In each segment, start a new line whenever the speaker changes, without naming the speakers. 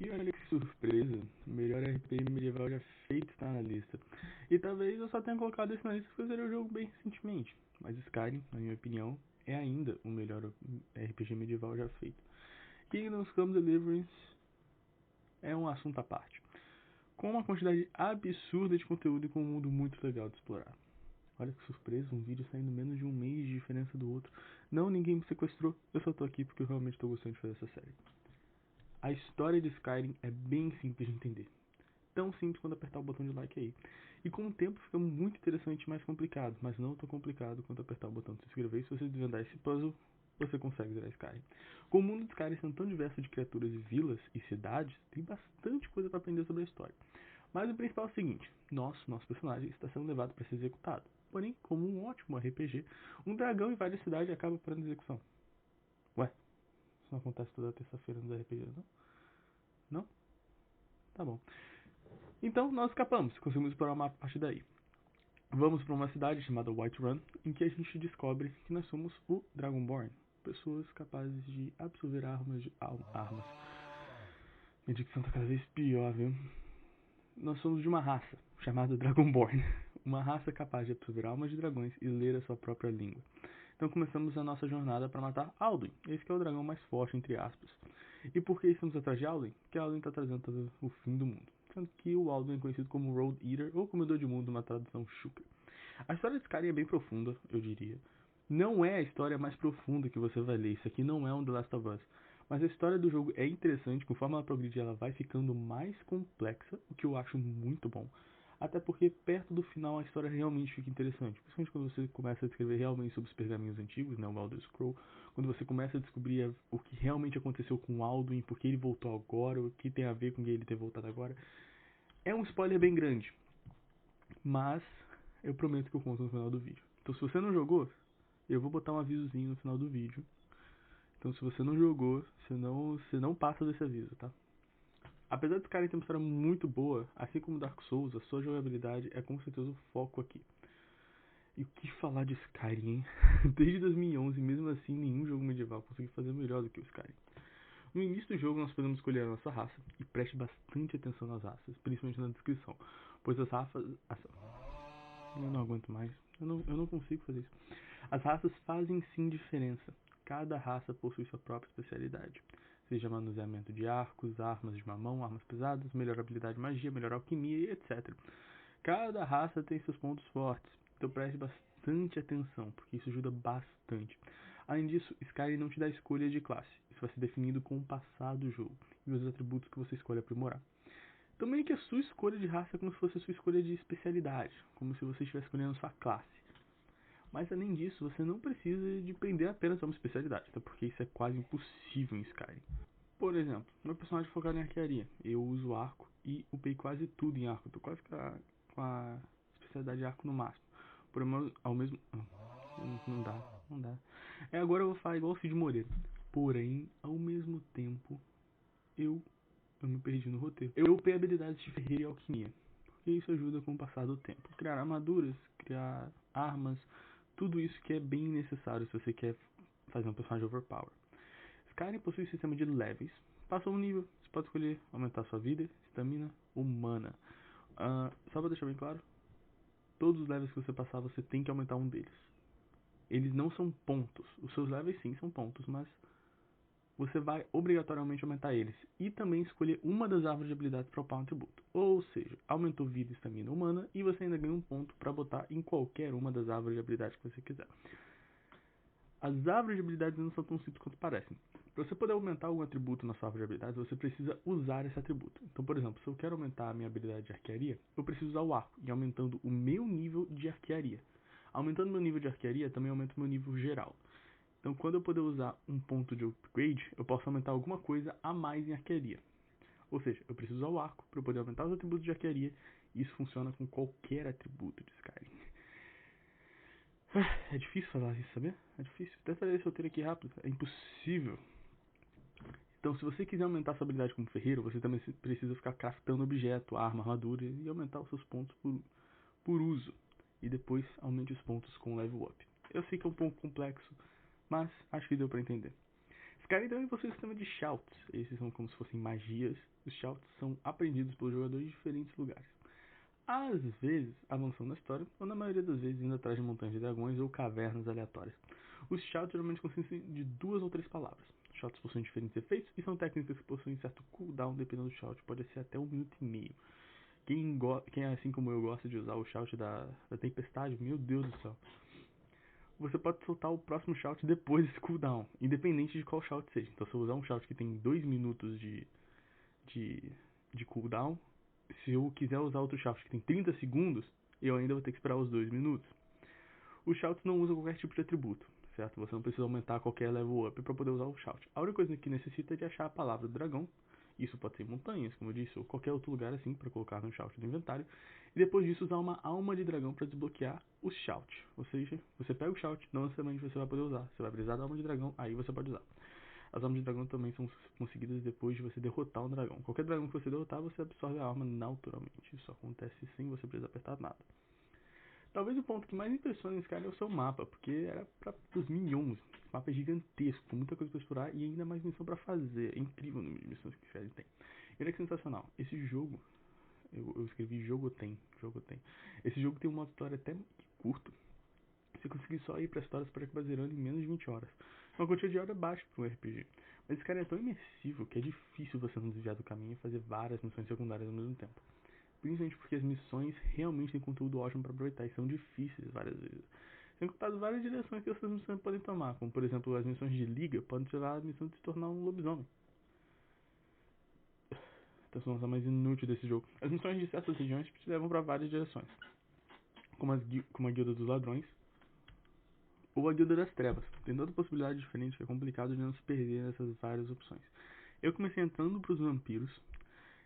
E olha que surpresa, o melhor RPG medieval já feito está na lista. E talvez eu só tenha colocado isso na lista porque eu zerei o jogo bem recentemente. Mas Skyrim, na minha opinião, é ainda o melhor RPG medieval já feito. Kingdoms Come Deliverance é um assunto à parte, com uma quantidade absurda de conteúdo e com um mundo muito legal de explorar. Olha que surpresa, um vídeo saindo menos de um mês de diferença do outro. Não, ninguém me sequestrou, eu só tô aqui porque eu realmente tô gostando de fazer essa série. A história de Skyrim é bem simples de entender. Tão simples quanto apertar o botão de like aí. E com o tempo fica muito interessante e mais complicado, mas não tão complicado quanto apertar o botão de se inscrever. E se você desvendar esse puzzle, você consegue zerar Skyrim. Com o mundo de Skyrim sendo tão diverso de criaturas e vilas e cidades, tem bastante coisa para aprender sobre a história. Mas o principal é o seguinte, nosso personagem está sendo levado para ser executado. Porém, como um ótimo RPG, um dragão invade a cidade e acaba parando a execução. Ué, isso não acontece toda terça-feira nos RPG, não? Não? Tá bom. Então, nós escapamos, conseguimos explorar o mapa a partir daí. Vamos para uma cidade chamada Whiterun, em que a gente descobre que nós somos o Dragonborn. Pessoas capazes de absorver armas. Minha dicção tá cada vez pior, viu? Nós somos de uma raça chamada Dragonborn. Uma raça capaz de absorver almas de dragões e ler a sua própria língua. Então começamos a nossa jornada para matar Alduin, esse que é o dragão mais forte, entre aspas. E por que estamos atrás de Alduin? Porque Alduin está trazendo o fim do mundo. Tanto que o Alduin é conhecido como Road Eater ou Comedor de Mundo, uma tradução chucra. A história desse cara é bem profunda, eu diria. Não é a história mais profunda que você vai ler, isso aqui não é um The Last of Us. Mas a história do jogo é interessante, conforme ela progride ela vai ficando mais complexa, o que eu acho muito bom. Até porque perto do final a história realmente fica interessante. Principalmente quando você começa a descrever realmente sobre os pergaminhos antigos, né, o Elder Scroll. Quando você começa a descobrir o que realmente aconteceu com o Alduin, por que ele voltou agora, o que tem a ver com ele ter voltado agora. É um spoiler bem grande, mas eu prometo que eu conto no final do vídeo. Então se você não jogou, eu vou botar um avisozinho no final do vídeo. Então se você não jogou, você não passa desse aviso, tá? Apesar desse cara ter uma história muito boa, assim como Dark Souls, a sua jogabilidade é com certeza o foco aqui. E o que falar de Skyrim, hein? Desde 2011, mesmo assim, nenhum jogo medieval conseguiu fazer melhor do que o Skyrim. No início do jogo, nós podemos escolher a nossa raça, e preste bastante atenção nas raças, principalmente na descrição, pois as raças... Eu não aguento mais, eu não consigo fazer isso. As raças fazem sim diferença. Cada raça possui sua própria especialidade, seja manuseamento de arcos, armas de mamão, armas pesadas, melhor habilidade de magia, melhor alquimia e etc. Cada raça tem seus pontos fortes, então preste bastante atenção, porque isso ajuda bastante. Além disso, Skyrim não te dá escolha de classe, isso vai ser definido com o passar do jogo e os atributos que você escolhe aprimorar. Então meio que a sua escolha de raça é como se fosse a sua escolha de especialidade, como se você estivesse escolhendo a sua classe. Mas além disso, você não precisa de prender apenas a uma especialidade, até porque isso é quase impossível em Skyrim. Por exemplo, meu personagem é focado em arquearia, eu uso arco e upei quase tudo em arco, tô quase com a especialidade de arco no máximo. Porém, ao mesmo... não dá. Agora eu vou falar igual o Cid Moreira. Porém, ao mesmo tempo, eu me perdi no roteiro. Eu upei habilidades de ferreiro e alquimia, porque isso ajuda com o passar do tempo. Criar armaduras, criar armas, tudo isso que é bem necessário se você quer fazer um personagem overpower. Skyrim possui um sistema de levels. Passou um nível, você pode escolher aumentar sua vida, estamina ou mana. Só pra deixar bem claro, todos os levels que você passar, você tem que aumentar um deles. Eles não são pontos. Os seus levels sim são pontos, mas você vai obrigatoriamente aumentar eles. E também escolher uma das árvores de habilidades para upar um atributo. Ou seja, aumentou vida, estamina ou mana, e você ainda ganha um ponto para botar em qualquer uma das árvores de habilidades que você quiser. As árvores de habilidades não são tão simples quanto parecem. Para você poder aumentar algum atributo na sua árvore de habilidades, você precisa usar esse atributo. Então, por exemplo, se eu quero aumentar a minha habilidade de arquearia, eu preciso usar o arco, e aumentando o meu nível de arquearia. Aumentando meu nível de arquearia, também aumenta o meu nível geral. Então, quando eu puder usar um ponto de upgrade, eu posso aumentar alguma coisa a mais em arquearia. Ou seja, eu preciso usar o arco para poder aumentar os atributos de arquearia, e isso funciona com qualquer atributo de Skyrim. É difícil falar isso, sabia? É difícil. Até fazer esse roteiro aqui rápido, é impossível. Então, se você quiser aumentar sua habilidade como ferreiro, você também precisa ficar craftando objeto, arma, armadura e aumentar os seus pontos por uso. E depois aumente os pontos com level up. Eu sei que é um pouco complexo, mas acho que deu pra entender. Skyrim também possui um sistema de shouts. Esses são como se fossem magias. Os shouts são aprendidos pelos jogadores em diferentes lugares. Às vezes, avançando na história, ou na maioria das vezes indo atrás de montanhas de dragões ou cavernas aleatórias. Os shouts geralmente consistem de 2 ou 3 palavras. Os shouts possuem diferentes efeitos e são técnicas que possuem certo cooldown dependendo do shout, pode ser até 1 minuto e meio. Quem assim como eu gosta de usar o shout da tempestade, meu Deus do céu. Você pode soltar o próximo shout depois desse cooldown, independente de qual shout seja. Então se eu usar um shout que tem 2 minutos de, de cooldown, se eu quiser usar outro shout que tem 30 segundos, eu ainda vou ter que esperar os 2 minutos. Os shouts não usam qualquer tipo de atributo, certo? Você não precisa aumentar qualquer level up para poder usar o shout. A única coisa que necessita é de achar a palavra do dragão. Isso pode ser montanhas, como eu disse, ou qualquer outro lugar assim para colocar no shout do inventário. E depois disso usar uma alma de dragão para desbloquear o shout. Ou seja, você pega o shout, não necessariamente você vai poder usar. Você vai precisar da alma de dragão, aí você pode usar. As almas de dragão também são conseguidas depois de você derrotar um dragão. Qualquer dragão que você derrotar, você absorve a alma naturalmente. Isso acontece sem você precisar apertar nada. Talvez o ponto que mais impressiona nesse cara é o seu mapa, porque era para os minions. Esse mapa é gigantesco, com muita coisa para explorar e ainda mais missão para fazer. É incrível o número de missões que ele tem. Ele é sensacional. Esse jogo, eu escrevi jogo tem. Esse jogo tem um modo história até curto. Você conseguir só ir para histórias para acabar zerando em menos de 20 horas. Uma quantidade de hora baixa para um RPG. Mas esse cara é tão imersivo que é difícil você não desviar do caminho e fazer várias missões secundárias ao mesmo tempo. Principalmente porque as missões realmente têm conteúdo ótimo para aproveitar e são difíceis várias vezes. Sem contar várias direções que essas missões podem tomar, como por exemplo as missões de liga podem te levar a missão de se tornar um lobisomem. A transformação mais inútil desse jogo. As missões de certas regiões te levam para várias direções, como a guilda dos ladrões ou a guilda das trevas. Tem tanta possibilidade diferente que é complicado de não se perder nessas várias opções. Eu comecei entrando para os vampiros,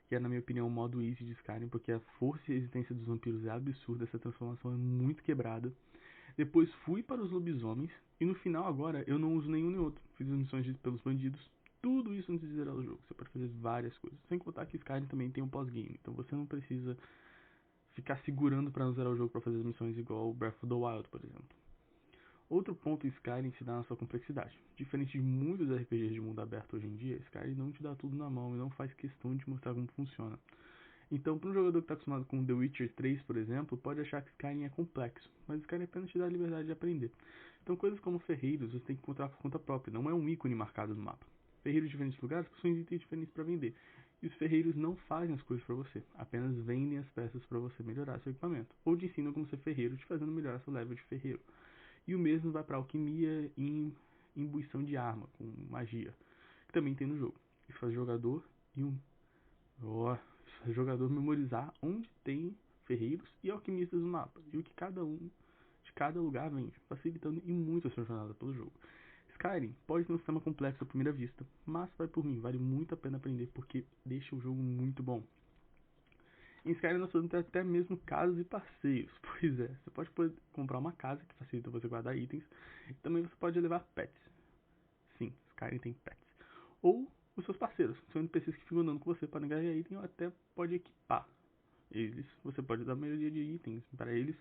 que é, na minha opinião, o modo easy de Skyrim, porque a força e resistência dos vampiros é absurda, essa transformação é muito quebrada. Depois fui para os lobisomens, e no final agora eu não uso nenhum nem outro. Fiz as missões pelos bandidos, tudo isso antes de zerar o jogo. Você pode fazer várias coisas, sem contar que Skyrim também tem um pós-game, então você não precisa ficar segurando para não zerar o jogo para fazer as missões igual Breath of the Wild, por exemplo. Outro ponto em Skyrim se dá na sua complexidade. Diferente de muitos RPGs de mundo aberto hoje em dia, Skyrim não te dá tudo na mão e não faz questão de mostrar como funciona. Então, para um jogador que está acostumado com The Witcher 3, por exemplo, pode achar que Skyrim é complexo, mas Skyrim apenas te dá a liberdade de aprender. Então, coisas como ferreiros você tem que encontrar por conta própria, não é um ícone marcado no mapa. Ferreiros de diferentes lugares possuem itens diferentes para vender, e os ferreiros não fazem as coisas para você, apenas vendem as peças para você melhorar seu equipamento, ou te ensinam como ser ferreiro, te fazendo melhorar seu level de ferreiro. E o mesmo vai para alquimia e imbuição de arma, com magia, que também tem no jogo. Isso faz jogador e jogador memorizar onde tem ferreiros e alquimistas no mapa, e o que cada um de cada lugar vende, facilitando e muito a sua jornada pelo jogo. Skyrim pode ter um sistema complexo à primeira vista, mas vai por mim, vale muito a pena aprender porque deixa o jogo muito bom. Em Skyrim nós podemos ter até mesmo casas e parceiros. Pois é, você pode comprar uma casa que facilita você guardar itens. E também você pode levar pets. Sim, Skyrim tem pets. Ou os seus parceiros, são NPCs que ficam andando com você para ganhar item ou até pode equipar eles. Você pode dar a maioria de itens para eles,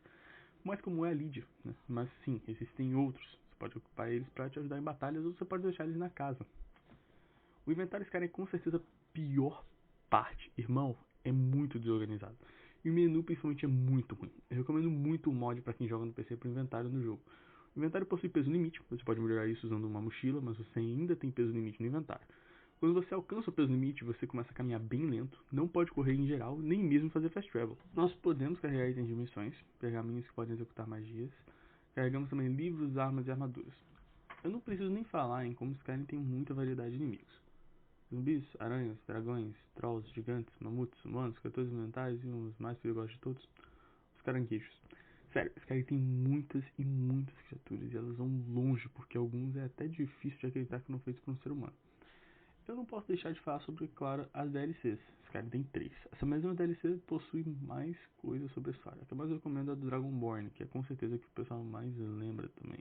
mais como é a Lídia, né? Mas sim, existem outros. Você pode ocupar eles para te ajudar em batalhas ou você pode deixar eles na casa. O inventário Skyrim é com certeza a pior parte, irmão, é muito desorganizado. E o menu principalmente é muito ruim. Eu recomendo muito o mod para quem joga no PC para o inventário no jogo. O inventário possui peso limite, você pode melhorar isso usando uma mochila, mas você ainda tem peso limite no inventário. Quando você alcança o peso limite, você começa a caminhar bem lento, não pode correr em geral, nem mesmo fazer fast travel. Nós podemos carregar itens de missões, pergaminhos que podem executar magias, carregamos também livros, armas e armaduras. Eu não preciso nem falar em como Skyrim tem muita variedade de inimigos. Zumbis, aranhas, dragões, trolls, gigantes, mamutos, humanos, criaturas mentais e os mais perigosos de todos, os caranguejos. Sério, Skyrim tem muitas e muitas criaturas e elas vão longe porque alguns é até difícil de acreditar que não feitos por um ser humano. Eu não posso deixar de falar sobre, claro, as DLCs. Skyrim tem 3. Essa mesma DLC possui mais coisas sobre a história. A que eu mais recomendo é a do Dragonborn, que é com certeza que o pessoal mais lembra também.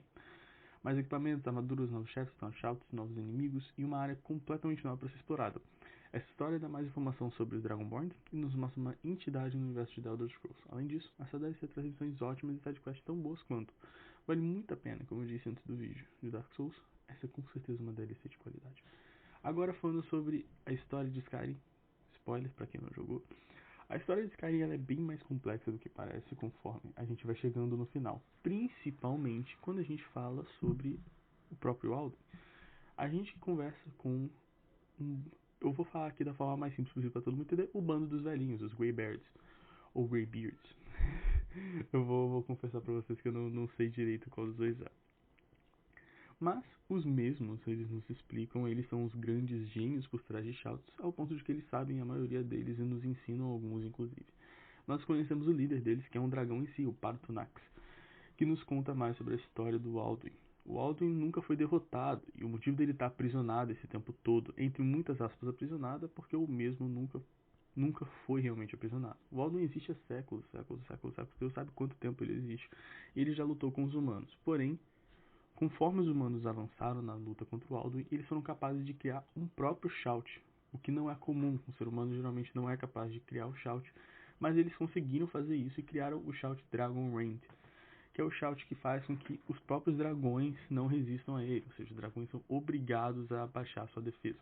Mais equipamentos, armaduras, novos chefes, shouts, novos inimigos e uma área completamente nova para ser explorada. Essa história dá mais informação sobre os Dragonborn e nos mostra uma entidade no universo de The Elder Scrolls. Além disso, essa DLC traz missões ótimas e sidequests tão boas quanto. Vale muito a pena, como eu disse antes do vídeo, de Dark Souls essa é com certeza uma DLC de qualidade. Agora falando sobre a história de Skyrim, spoiler pra quem não jogou. A história de Skyrim ela é bem mais complexa do que parece conforme a gente vai chegando no final. Principalmente quando a gente fala sobre o próprio Alduin. A gente conversa com eu vou falar aqui da forma mais simples possível pra todo mundo entender, o bando dos velhinhos, os Greybeards, ou Greybeards. Eu vou confessar pra vocês que eu não sei direito qual dos dois é. Mas os mesmos, eles nos explicam, eles são os grandes gênios por trás de Shouts, ao ponto de que eles sabem a maioria deles e nos ensinam alguns inclusive. Nós conhecemos o líder deles, que é um dragão em si, o Partunax, que nos conta mais sobre a história do Alduin. O Alduin nunca foi derrotado, e o motivo dele estar aprisionado esse tempo todo, entre muitas aspas aprisionado, é porque o mesmo nunca foi realmente aprisionado. O Alduin existe há séculos, Deus sabe quanto tempo ele existe. Ele já lutou com os humanos, porém, conforme os humanos avançaram na luta contra o Alduin, eles foram capazes de criar um próprio Shout, o que não é comum. O ser humano geralmente não é capaz de criar o Shout, mas eles conseguiram fazer isso e criaram o Shout Dragon Rend, que é o Shout que faz com que os próprios dragões não resistam a ele, ou seja, os dragões são obrigados a abaixar sua defesa.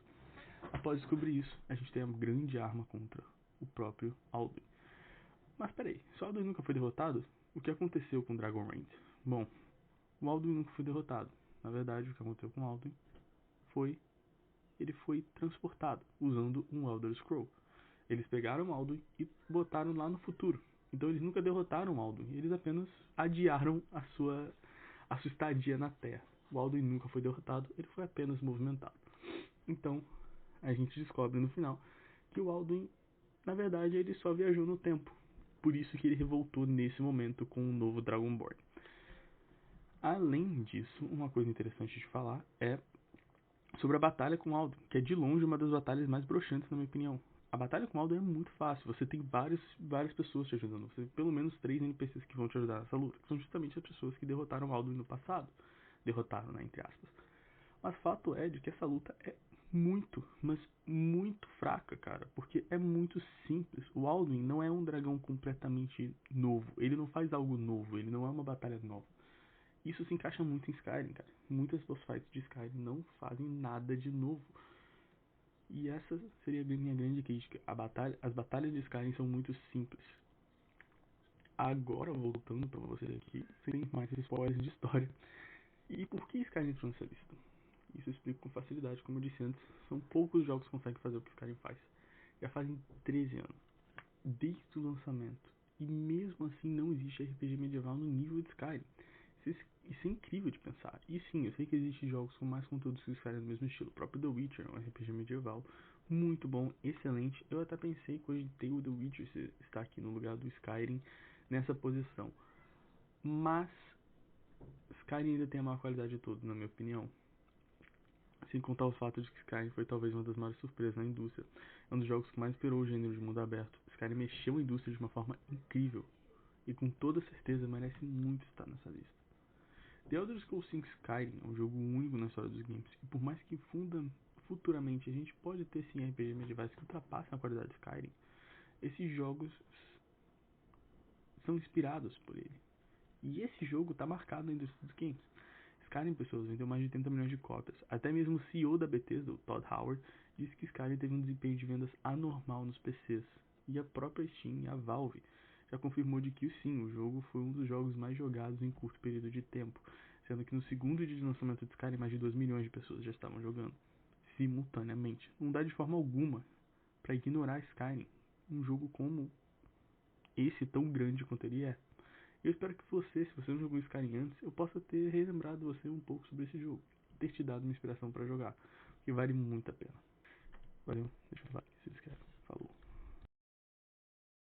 Após descobrir isso, a gente tem uma grande arma contra o próprio Alduin. Mas peraí, se o Alduin nunca foi derrotado, o que aconteceu com o Dragon Rend? Bom, o Alduin nunca foi derrotado. Na verdade, o que aconteceu com o Alduin foi ele foi transportado usando um Elder Scroll. Eles pegaram o Alduin e botaram lá no futuro. Então eles nunca derrotaram o Alduin, eles apenas adiaram a sua estadia na Terra. O Alduin nunca foi derrotado, ele foi apenas movimentado. Então, a gente descobre no final que o Alduin, na verdade, ele só viajou no tempo. Por isso que ele revoltou nesse momento com o novo Dragonborn. Além disso, uma coisa interessante de falar é sobre a batalha com Alduin, que é de longe uma das batalhas mais broxantes na minha opinião. A batalha com Alduin é muito fácil, você tem várias pessoas te ajudando, você tem pelo menos 3 NPCs que vão te ajudar nessa luta, que são justamente as pessoas que derrotaram Alduin no passado. Derrotaram, né, entre aspas. Mas fato é de que essa luta é muito, mas muito fraca, cara, porque é muito simples. O Alduin não é um dragão completamente novo, ele não faz algo novo, ele não é uma batalha nova. Isso se encaixa muito em Skyrim, cara. Muitas boss fights de Skyrim não fazem nada de novo. E essa seria a minha grande crítica. As batalhas de Skyrim são muito simples. Agora, voltando pra você aqui, sem mais spoilers de história. E por que Skyrim entrou nessa lista? Isso eu explico com facilidade, como eu disse antes. São poucos jogos que conseguem fazer o que Skyrim faz. Já fazem 13 anos. Desde o lançamento. E mesmo assim não existe RPG medieval no nível de Skyrim. Isso é incrível de pensar. E sim, eu sei que existem jogos com mais conteúdos que Skyrim no mesmo estilo. O próprio The Witcher é um RPG medieval muito bom, excelente. Eu até pensei que hoje tem o The Witcher estar aqui no lugar do Skyrim nessa posição. Mas Skyrim ainda tem a maior qualidade de todos, na minha opinião. Sem contar o fato de que Skyrim foi talvez uma das maiores surpresas na indústria. É um dos jogos que mais inspirou o gênero de mundo aberto. Skyrim mexeu a indústria de uma forma incrível. E com toda certeza merece muito estar nessa lista. The Elder Scrolls V Skyrim é um jogo único na história dos games, e por mais que futuramente a gente pode ter sim RPG medievais que ultrapassem a qualidade de Skyrim, esses jogos são inspirados por ele. E esse jogo está marcado na indústria dos games. Skyrim, pessoas, vendeu mais de 30 milhões de cópias. Até mesmo o CEO da Bethesda, o Todd Howard, disse que Skyrim teve um desempenho de vendas anormal nos PCs. E a própria Steam e a Valve já confirmou de que sim, o jogo foi um dos jogos mais jogados em curto período de tempo, sendo que no segundo dia de lançamento de Skyrim mais de 2 milhões de pessoas já estavam jogando simultaneamente. Não dá de forma alguma para ignorar Skyrim, um jogo como esse tão grande quanto ele é. Eu espero que você, se você não jogou Skyrim antes, eu possa ter relembrado você um pouco sobre esse jogo, ter te dado uma inspiração para jogar, que vale muito a pena. Valeu, deixa eu falar aqui, se inscreve.